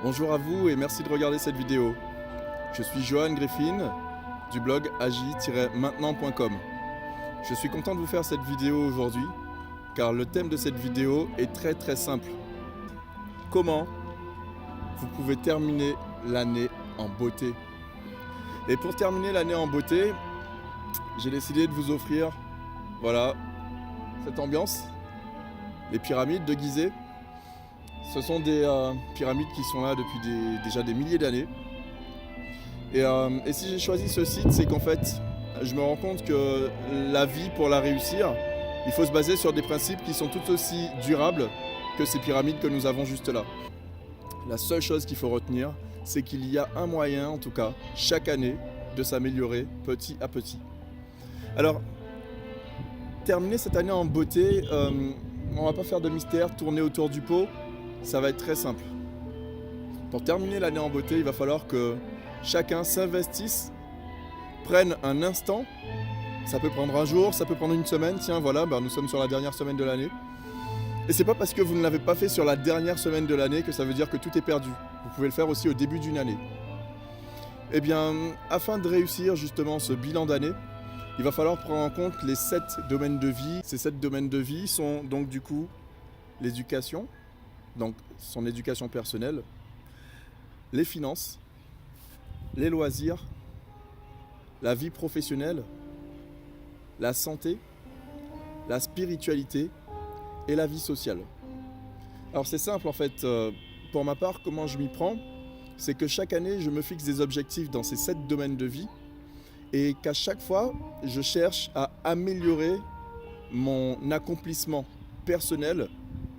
Bonjour à vous et merci de regarder cette vidéo. Je suis Johan Griffin du blog agi-maintenant.com. Je suis content de vous faire cette vidéo aujourd'hui car le thème de cette vidéo est très simple. Comment vous pouvez terminer l'année en beauté? Et pour terminer l'année en beauté, j'ai décidé de vous offrir, voilà, cette ambiance, les pyramides de Gizeh. Ce sont des pyramides qui sont là depuis déjà des milliers d'années. Et si j'ai choisi ce site, c'est qu'en fait, je me rends compte que la vie, pour la réussir, il faut se baser sur des principes qui sont tout aussi durables que ces pyramides que nous avons juste là. La seule chose qu'il faut retenir, c'est qu'il y a un moyen, en tout cas, chaque année, de s'améliorer petit à petit. Alors, terminer cette année en beauté, on ne va pas faire de mystère, tourner autour du pot. Ça va être très simple. Pour terminer l'année en beauté, il va falloir que chacun s'investisse, prenne un instant. Ça peut prendre un jour, ça peut prendre une semaine. Tiens, voilà, nous sommes sur la dernière semaine de l'année. Et c'est pas parce que vous ne l'avez pas fait sur la dernière semaine de l'année que ça veut dire que tout est perdu. Vous pouvez le faire aussi au début d'une année. Eh bien, afin de réussir justement ce bilan d'année, il va falloir prendre en compte les 7 domaines de vie. Ces 7 domaines de vie sont donc du coup l'éducation, donc son éducation personnelle, les finances, les loisirs, la vie professionnelle, la santé, la spiritualité et la vie sociale. Alors c'est simple en fait, pour ma part, comment je m'y prends, c'est que chaque année je me fixe des objectifs dans ces 7 domaines de vie et qu'à chaque fois je cherche à améliorer mon accomplissement personnel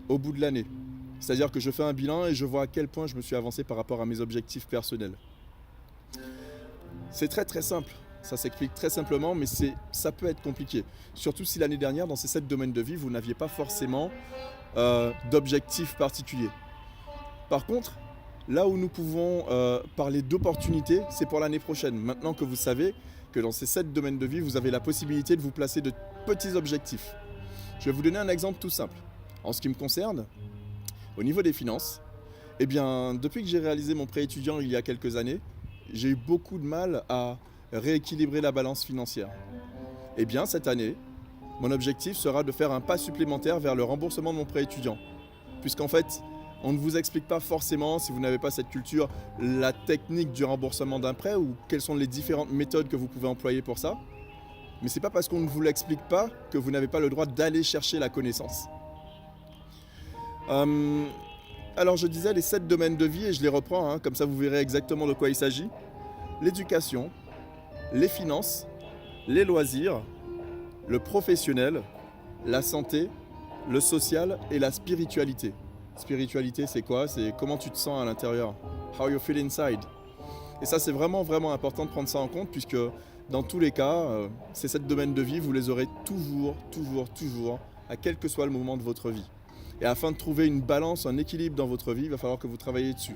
au bout de l'année. C'est-à-dire que je fais un bilan et je vois à quel point je me suis avancé par rapport à mes objectifs personnels. C'est très simple, ça s'explique très simplement, mais ça peut être compliqué. Surtout si l'année dernière, dans ces 7 domaines de vie, vous n'aviez pas forcément d'objectifs particuliers. Par contre, là où nous pouvons parler d'opportunités, c'est pour l'année prochaine. Maintenant que vous savez que dans ces 7 domaines de vie, vous avez la possibilité de vous placer de petits objectifs. Je vais vous donner un exemple tout simple. En ce qui me concerne, au niveau des finances, eh bien, depuis que j'ai réalisé mon prêt étudiant il y a quelques années, j'ai eu beaucoup de mal à rééquilibrer la balance financière. Eh bien, cette année, mon objectif sera de faire un pas supplémentaire vers le remboursement de mon prêt étudiant. Puisqu'en fait, on ne vous explique pas forcément, si vous n'avez pas cette culture, la technique du remboursement d'un prêt ou quelles sont les différentes méthodes que vous pouvez employer pour ça. Mais ce n'est pas parce qu'on ne vous l'explique pas que vous n'avez pas le droit d'aller chercher la connaissance. Alors je disais les 7 domaines de vie et je les reprends, comme ça vous verrez exactement de quoi il s'agit. L'éducation, les finances, les loisirs, le professionnel, la santé, le social et la spiritualité. Spiritualité, c'est quoi? C'est comment tu te sens à l'intérieur. How you feel inside. Et ça, c'est vraiment important de prendre ça en compte puisque dans tous les cas, ces 7 domaines de vie, vous les aurez toujours, à quel que soit le moment de votre vie. Et afin de trouver une balance, un équilibre dans votre vie, il va falloir que vous travailliez dessus.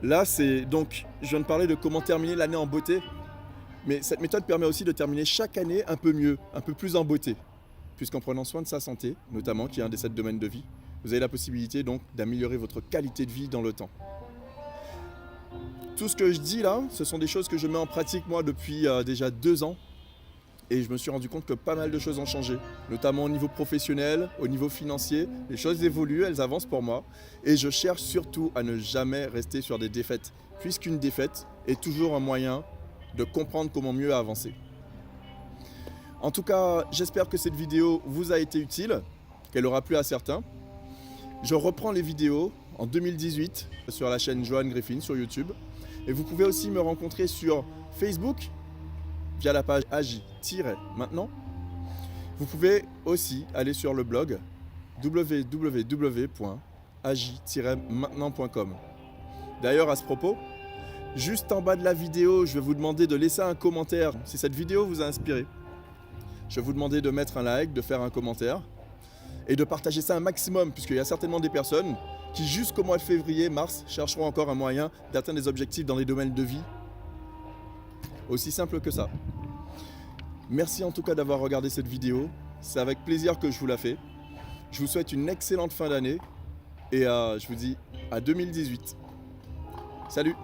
Là, je viens de parler de comment terminer l'année en beauté. Mais cette méthode permet aussi de terminer chaque année un peu mieux, un peu plus en beauté. Puisqu'en prenant soin de sa santé, notamment, qui est un des 7 domaines de vie, vous avez la possibilité donc d'améliorer votre qualité de vie dans le temps. Tout ce que je dis là, ce sont des choses que je mets en pratique moi depuis déjà 2 ans. Et je me suis rendu compte que pas mal de choses ont changé, notamment au niveau professionnel, au niveau financier. Les choses évoluent, elles avancent pour moi. Et je cherche surtout à ne jamais rester sur des défaites, puisqu'une défaite est toujours un moyen de comprendre comment mieux avancer. En tout cas, j'espère que cette vidéo vous a été utile, qu'elle aura plu à certains. Je reprends les vidéos en 2018 sur la chaîne Johan Griffin sur YouTube. Et vous pouvez aussi me rencontrer sur Facebook, via la page agi-maintenant. Vous pouvez aussi aller sur le blog www.agi-maintenant.com. D'ailleurs, à ce propos, juste en bas de la vidéo, je vais vous demander de laisser un commentaire si cette vidéo vous a inspiré. Je vais vous demander de mettre un like, de faire un commentaire et de partager ça un maximum, puisqu'il y a certainement des personnes qui, jusqu'au mois de février, mars, chercheront encore un moyen d'atteindre des objectifs dans les domaines de vie. Aussi simple que ça. Merci en tout cas d'avoir regardé cette vidéo. C'est avec plaisir que je vous la fais. Je vous souhaite une excellente fin d'année Et je vous dis à 2018. Salut!